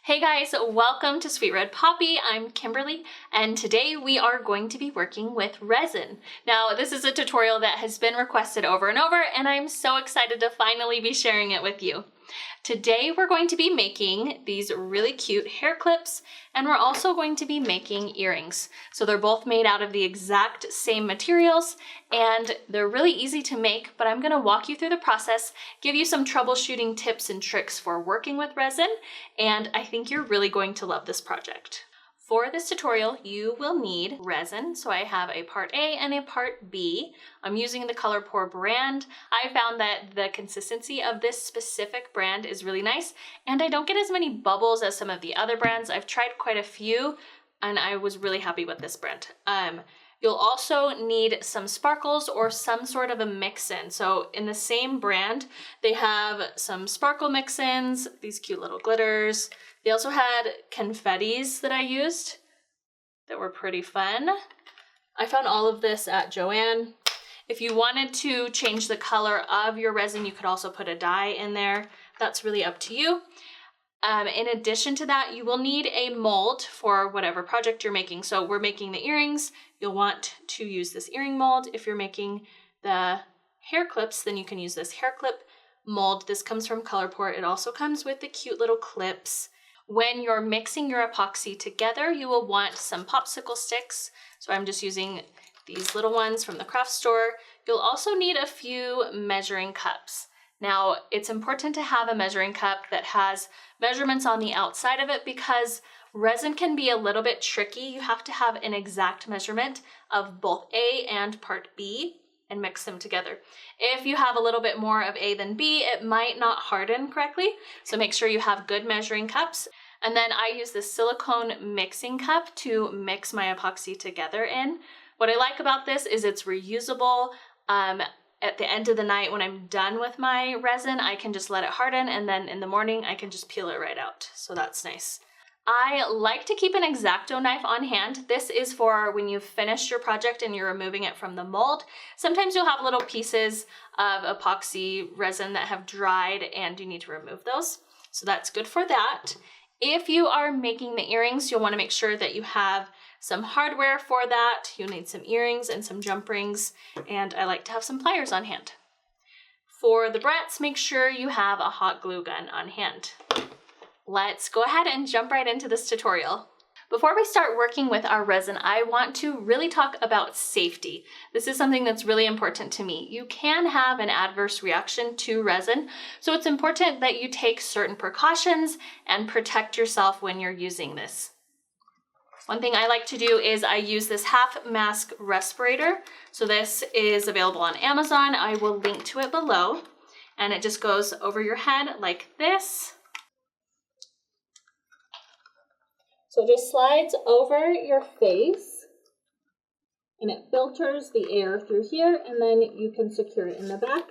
Hey guys, welcome to Sweet Red Poppy. I'm Kimberly, and today we are going to be working with resin. Now, this is a tutorial that has been requested over and over, and I'm so excited to finally be sharing it with you. Today we're going to be making these really cute hair clips, and we're also going to be making earrings. So they're both made out of the exact same materials, and they're really easy to make, but I'm gonna walk you through the process, give you some troubleshooting tips and tricks for working with resin, and I think you're really going to love this project. For this tutorial, you will need resin. So I have a part A and a part B. I'm using the ColorPore brand. I found that the consistency of this specific brand is really nice, and I don't get as many bubbles as some of the other brands. I've tried quite a few, and I was really happy with this brand. You'll also need some sparkles or some sort of a mix-in. So in the same brand, they have some sparkle mix-ins, these cute little glitters. They also had confettis that I used that were pretty fun. I found all of this at Joann. If you wanted to change the color of your resin, you could also put a dye in there. That's really up to you. In addition to that, you will need a mold for whatever project you're making. So we're making the earrings. You'll want to use this earring mold. If you're making the hair clips, then you can use this hair clip mold. This comes from ColorPore. It also comes with the cute little clips. When you're mixing your epoxy together, you will want some popsicle sticks. So I'm just using these little ones from the craft store. You'll also need a few measuring cups. Now, it's important to have a measuring cup that has measurements on the outside of it because resin can be a little bit tricky. You have to have an exact measurement of both A and part B and mix them together. If you have a little bit more of A than B, it might not harden correctly. So make sure you have good measuring cups. And then I use this silicone mixing cup to mix my epoxy together in. What I like about this is it's reusable. At the end of the night when I'm done with my resin, I can just let it harden, and then in the morning I can just peel it right out. So that's nice. I like to keep an X-Acto knife on hand. This is for when you've finished your project and you're removing it from the mold. Sometimes you'll have little pieces of epoxy resin that have dried and you need to remove those. So that's good for that. If you are making the earrings, you'll want to make sure that you have some hardware for that. You'll need some earrings and some jump rings, and I like to have some pliers on hand. For the Barrettes, make sure you have a hot glue gun on hand. Let's go ahead and jump right into this tutorial. Before we start working with our resin, I want to really talk about safety. This is something that's really important to me. You can have an adverse reaction to resin, so it's important that you take certain precautions and protect yourself when you're using this. One thing I like to do is I use this half mask respirator. So this is available on Amazon. I will link to it below, and it just goes over your head like this. So it just slides over your face and it filters the air through here, and then you can secure it in the back.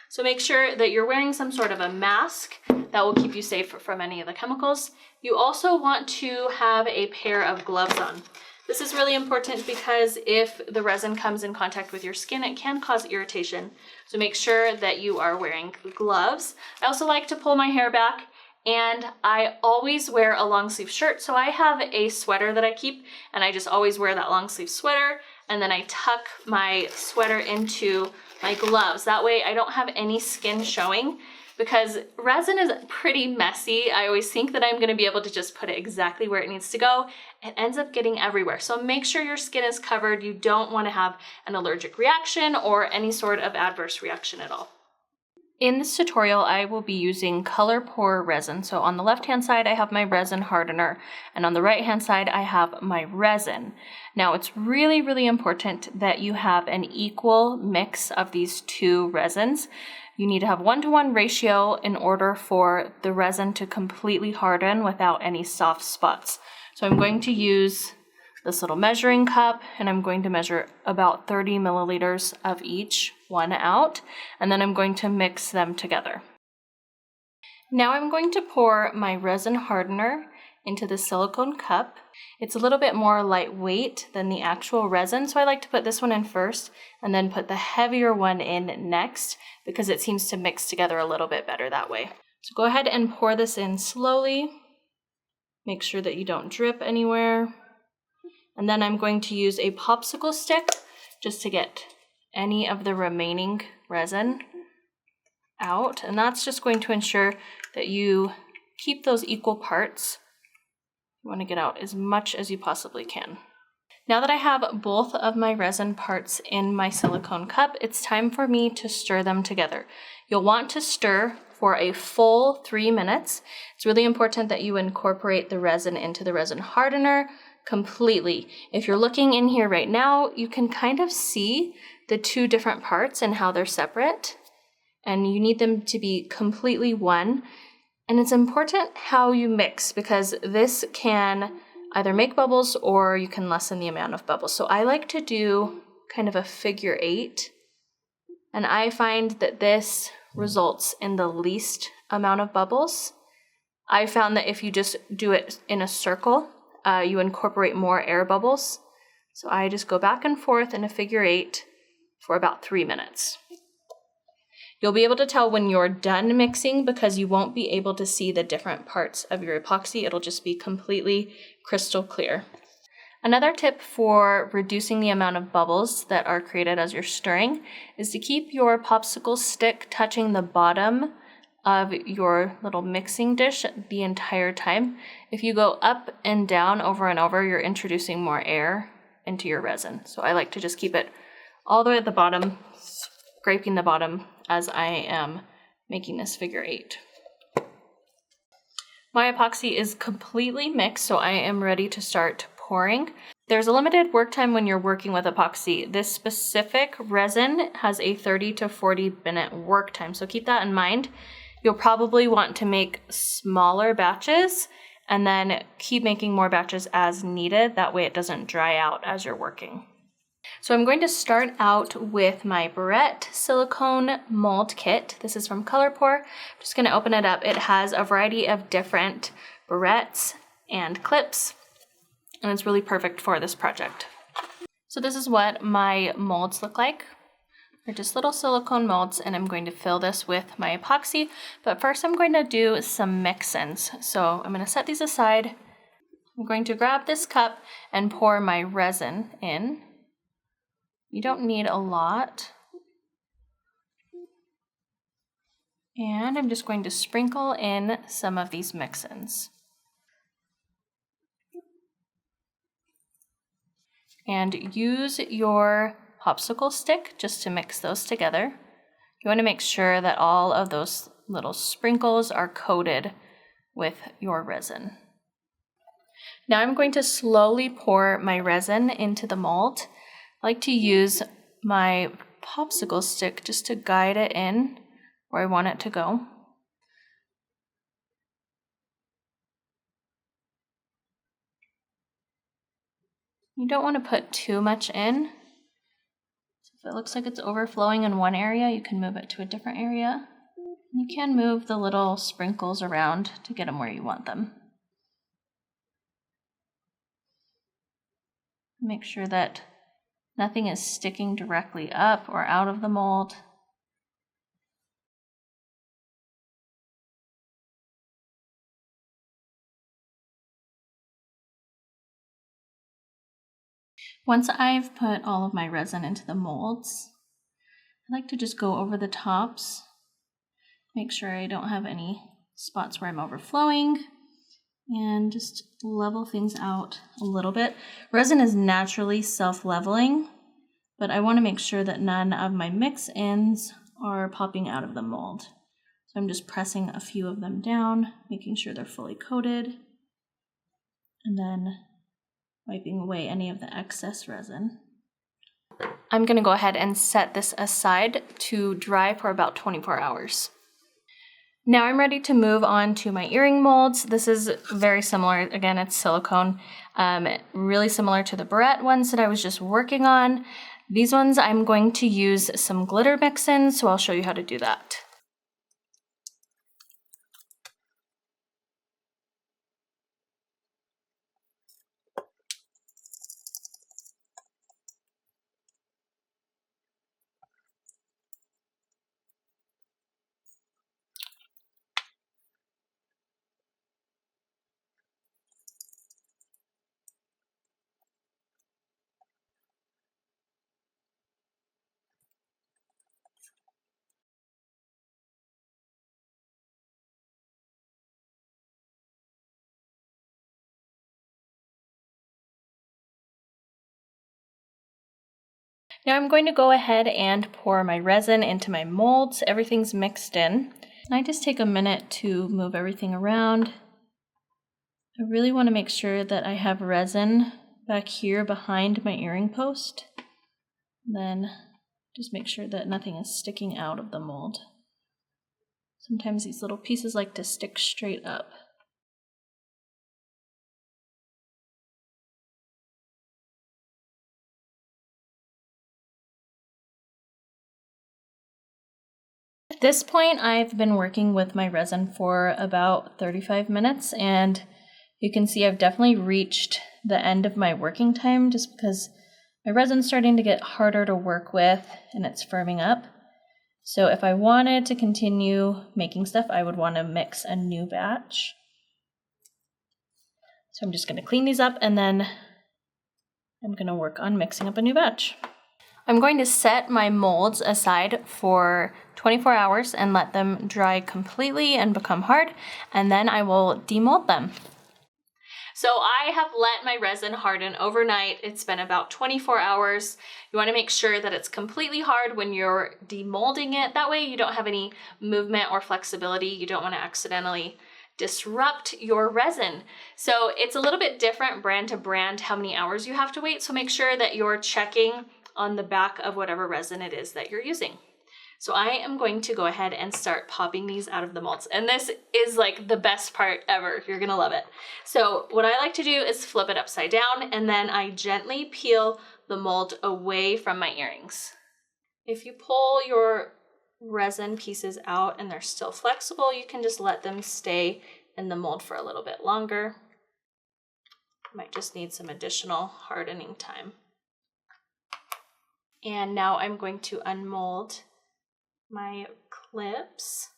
So make sure that you're wearing some sort of a mask that will keep you safe from any of the chemicals. You also want to have a pair of gloves on. This is really important because if the resin comes in contact with your skin, it can cause irritation. So make sure that you are wearing gloves. I also like to pull my hair back, and I always wear a long sleeve shirt. So I have a sweater that I keep, and I just always wear that long sleeve sweater, and then I tuck my sweater into my gloves. That way I don't have any skin showing, because resin is pretty messy. I always think that I'm gonna be able to just put it exactly where it needs to go. It ends up getting everywhere. So make sure your skin is covered. You don't wanna have an allergic reaction or any sort of adverse reaction at all. In this tutorial, I will be using ColorPore resin. So on the left-hand side, I have my resin hardener, and on the right-hand side, I have my resin. Now, it's really, really important that you have an equal mix of these two resins. You need to have 1-to-1 ratio in order for the resin to completely harden without any soft spots. So I'm going to use this little measuring cup, and I'm going to measure about 30 milliliters of each one out, and then I'm going to mix them together. Now I'm going to pour my resin hardener into the silicone cup. It's a little bit more lightweight than the actual resin, so I like to put this one in first and then put the heavier one in next because it seems to mix together a little bit better that way. So go ahead and pour this in slowly. Make sure that you don't drip anywhere. And then I'm going to use a popsicle stick just to get any of the remaining resin out. And that's just going to ensure that you keep those equal parts. You want to get out as much as you possibly can. Now that I have both of my resin parts in my silicone cup, it's time for me to stir them together. You'll want to stir for a full 3 minutes. It's really important that you incorporate the resin into the resin hardener completely. If you're looking in here right now, you can kind of see the two different parts and how they're separate, and you need them to be completely one. And it's important how you mix, because this can either make bubbles or you can lessen the amount of bubbles. So I like to do kind of a figure 8, and I find that this results in the least amount of bubbles. I found that if you just do it in a circle, you incorporate more air bubbles. So I just go back and forth in a figure 8 for about 3 minutes. You'll be able to tell when you're done mixing because you won't be able to see the different parts of your epoxy. It'll just be completely crystal clear. Another tip for reducing the amount of bubbles that are created as you're stirring is to keep your popsicle stick touching the bottom of your little mixing dish the entire time. If you go up and down over and over, you're introducing more air into your resin. So I like to just keep it all the way at the bottom, scraping the bottom as I am making this figure 8. My epoxy is completely mixed, so I am ready to start pouring. There's a limited work time when you're working with epoxy. This specific resin has a 30 to 40 minute work time, so keep that in mind. You'll probably want to make smaller batches and then keep making more batches as needed. That way it doesn't dry out as you're working. So I'm going to start out with my Barrette silicone mold kit. This is from ColorPore. I'm just going to open it up. It has a variety of different barrettes and clips, and it's really perfect for this project. So this is what my molds look like. They're just little silicone molds, and I'm going to fill this with my epoxy. But first I'm going to do some mix-ins. So I'm going to set these aside. I'm going to grab this cup and pour my resin in. You don't need a lot. And I'm just going to sprinkle in some of these mix-ins. And use your popsicle stick just to mix those together. You want to make sure that all of those little sprinkles are coated with your resin. Now I'm going to slowly pour my resin into the mold. I like to use my popsicle stick just to guide it in where I want it to go. You don't want to put too much in. So if it looks like it's overflowing in one area, you can move it to a different area. You can move the little sprinkles around to get them where you want them. Make sure that nothing is sticking directly up or out of the mold. Once I've put all of my resin into the molds, I like to just go over the tops, make sure I don't have any spots where I'm overflowing, and just level things out a little bit. Resin is naturally self-leveling, but I want to make sure that none of my mix-ins are popping out of the mold. So I'm just pressing a few of them down, making sure they're fully coated, and then wiping away any of the excess resin. I'm going to go ahead and set this aside to dry for about 24 hours. Now I'm ready to move on to my earring molds. This is very similar. Again, it's silicone, really similar to the Barrette ones that I was just working on. These ones I'm going to use some glitter mix-ins, so I'll show you how to do that. Now I'm going to go ahead and pour my resin into my molds. Everything's mixed in. And I just take a minute to move everything around. I really want to make sure that I have resin back here behind my earring post. Then just make sure that nothing is sticking out of the mold. Sometimes these little pieces like to stick straight up. At this point, I've been working with my resin for about 35 minutes, and you can see I've definitely reached the end of my working time just because my resin's starting to get harder to work with and it's firming up. So if I wanted to continue making stuff, I would want to mix a new batch. So I'm just going to clean these up and then I'm going to work on mixing up a new batch. I'm going to set my molds aside for 24 hours and let them dry completely and become hard, and then I will demold them. So I have let my resin harden overnight. It's been about 24 hours. You want to make sure that it's completely hard when you're demolding it. That way you don't have any movement or flexibility. You don't want to accidentally disrupt your resin. So it's a little bit different brand to brand how many hours you have to wait. So make sure that you're checking on the back of whatever resin it is that you're using. So I am going to go ahead and start popping these out of the molds. And this is like the best part ever. You're gonna love it. So what I like to do is flip it upside down and then I gently peel the mold away from my earrings. If you pull your resin pieces out and they're still flexible, you can just let them stay in the mold for a little bit longer. Might just need some additional hardening time. And now I'm going to unmold my clips.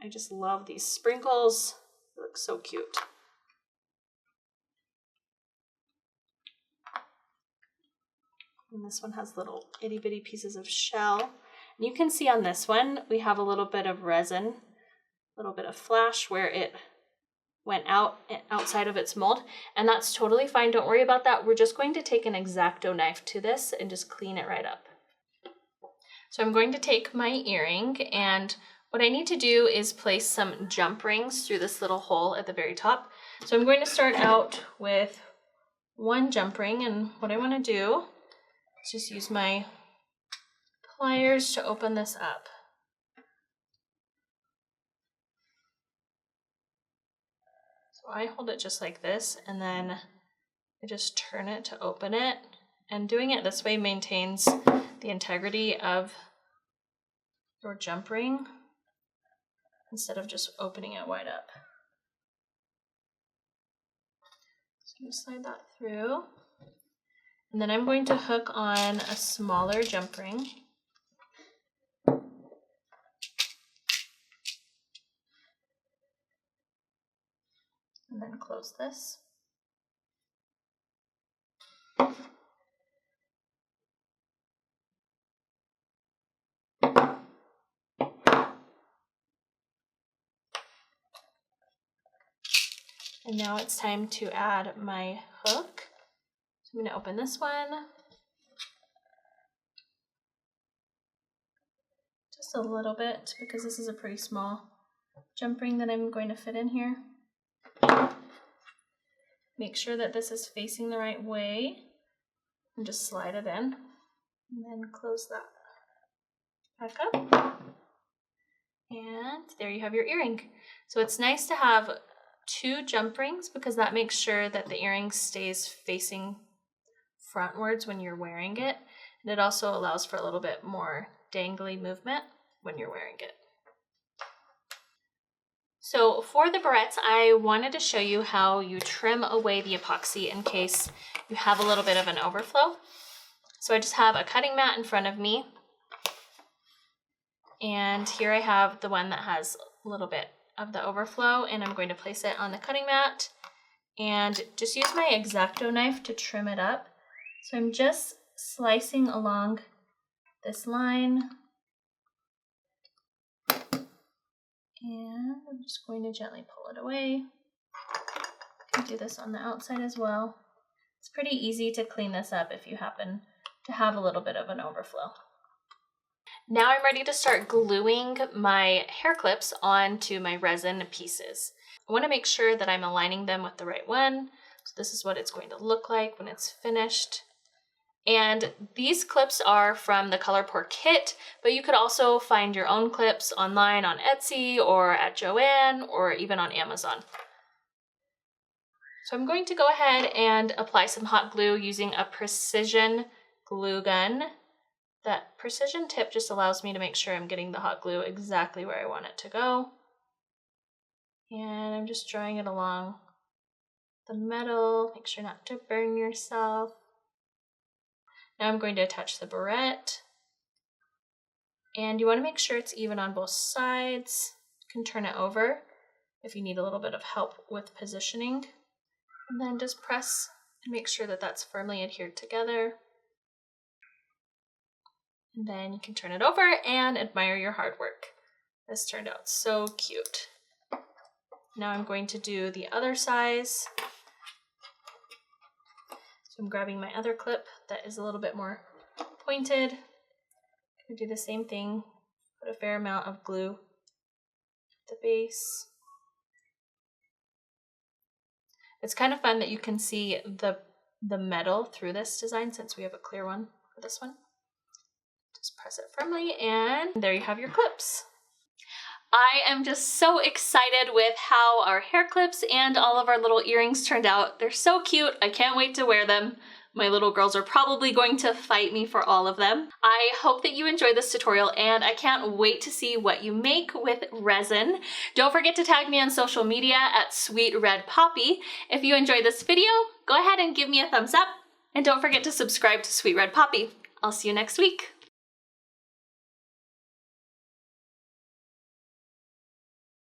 I just love these sprinkles. They look so cute. And this one has little itty bitty pieces of shell. And you can see on this one, we have a little bit of resin, a little bit of flash where it went outside of its mold, and that's totally fine. Don't worry about that. We're just going to take an X-Acto knife to this and just clean it right up. So I'm going to take my earring, and what I need to do is place some jump rings through this little hole at the very top. So I'm going to start out with one jump ring, and what I want to do is just use my pliers to open this up. So I hold it just like this, and then I just turn it to open it. And doing it this way maintains the integrity of your jump ring instead of just opening it wide up. So I'm going to slide that through. And then I'm going to hook on a smaller jump ring. And then close this. And now it's time to add my hook. So I'm going to open this one. Just a little bit because this is a pretty small jump ring that I'm going to fit in here. Make sure that this is facing the right way and just slide it in and then close that back up. And there you have your earring. So it's nice to have two jump rings because that makes sure that the earring stays facing frontwards when you're wearing it. And it also allows for a little bit more dangly movement when you're wearing it. So for the barrettes, I wanted to show you how you trim away the epoxy in case you have a little bit of an overflow. So I just have a cutting mat in front of me. And here I have the one that has a little bit of the overflow, and I'm going to place it on the cutting mat and just use my X-Acto knife to trim it up. So I'm just slicing along this line. And I'm just going to gently pull it away. I can do this on the outside as well. It's pretty easy to clean this up if you happen to have a little bit of an overflow. Now I'm ready to start gluing my hair clips onto my resin pieces. I want to make sure that I'm aligning them with the right one. So this is what it's going to look like when it's finished. And these clips are from the ColorPour kit, but you could also find your own clips online on Etsy or at Joann or even on Amazon. So I'm going to go ahead and apply some hot glue using a precision glue gun. That precision tip just allows me to make sure I'm getting the hot glue exactly where I want it to go. And I'm just drawing it along the metal. Make sure not to burn yourself. Now I'm going to attach the barrette. And you want to make sure it's even on both sides. You can turn it over if you need a little bit of help with positioning. And then just press and make sure that that's firmly adhered together. And then you can turn it over and admire your hard work. This turned out so cute. Now I'm going to do the other size. So I'm grabbing my other clip that is a little bit more pointed. I'm going to do the same thing. Put a fair amount of glue at the base. It's kind of fun that you can see the metal through this design since we have a clear one for this one. Just press it firmly and there you have your clips. I am just so excited with how our hair clips and all of our little earrings turned out. They're so cute. I can't wait to wear them. My little girls are probably going to fight me for all of them. I hope that you enjoyed this tutorial and I can't wait to see what you make with resin. Don't forget to tag me on social media at Sweet Red Poppy. If you enjoyed this video, go ahead and give me a thumbs up and don't forget to subscribe to Sweet Red Poppy. I'll see you next week.